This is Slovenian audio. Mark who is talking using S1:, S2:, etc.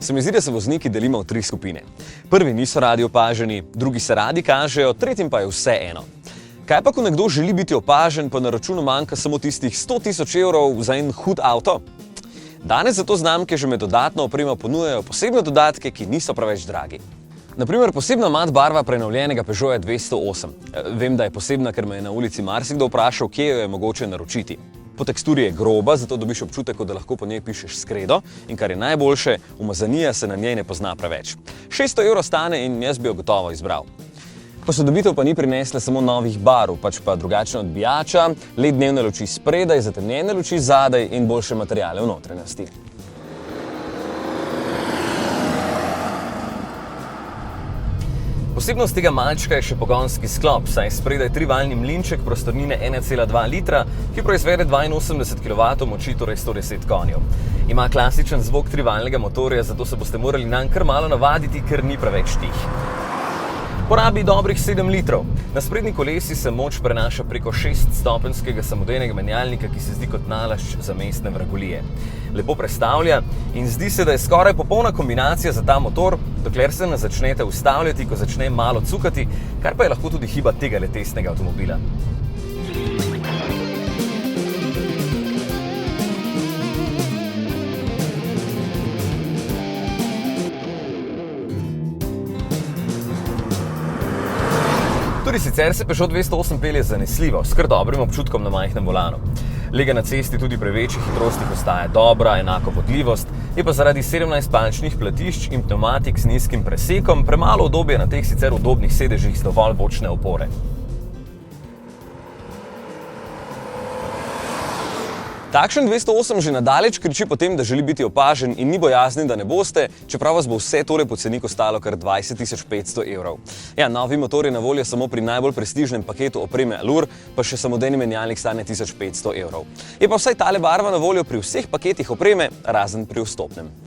S1: Se mi zdi, da se vozniki delimo v tri skupine. Prvi niso radi opaženi, drugi se radi kažejo, tretjim pa je vse eno. Kaj pa, ko nekdo želi biti opažen, pa na računu manjka samo tistih 100 000 evrov za en hud avto? Danes zato znamke že med dodatno opremo ponujajo posebne dodatke, ki niso preveč dragi. Naprimer, posebna mat barva prenovljenega Peugeota 208. Vem, da je posebna, ker me je na ulici marsikdo vprašal, kje jo je mogoče naročiti. Po teksturi je groba, zato dobiš občutek, da lahko po njej pišeš s kredo in kar je najboljše, umazanija se na njej ne pozna preveč. 600 evrov stane in jaz bi jo gotovo izbral. Posodobitev pa ni prinesla samo novih barv, pač pa drugačna odbijača, LED dnevne luči spredaj, zatemnjene luči zadaj in boljše materiale v notranjosti. Posebnost tega malčka je še pogonski sklop, saj spredaj trivaljni mlinček prostornine 1,2 litra, ki proizvede 82 kW moči, torej 110 konjev. Ima klasičen zvok trivaljnega motorja, zato se boste morali nanj kar malo navaditi, ker ni preveč tih. Porabi dobrih 7 litrov. Na sprednji kolesi se moč prenaša preko 6-stopenjskega samodejnega menjalnika, ki se zdi kot nalašč za mestne vragolije. Lepo prestavlja in zdi se, da je skoraj popolna kombinacija za ta motor, dokler se ne začnete ustavljati, ko začne malo cukati, kar pa je lahko tudi hiba tega testnega avtomobila. Tudi sicer se Peugeot 208 pelje zanesljivo, s kar dobrim občutkom na majhnem volanu. Lega na cesti tudi pri večjih hitrostih ostaja dobra, enako vodljivost, je pa zaradi 17-palčnih platišč in pnevmatik z nizkim presekom premalo udobje na teh sicer udobnih sedežih z dovolj bočne opore. Takšen 208 že nadaleč kriči po tem, da želi biti opažen in ni bojazni, da ne boste, čeprav vas bo vse torej po ceniku stalo kar 20 500 evrov. Ja, novi motor je na voljo samo pri najbolj prestižnem paketu opreme Allure, pa še samodejni menjalnik stane 1500 evrov. Je pa vsaj tale barva na voljo pri vseh paketih opreme, razen pri vstopnem.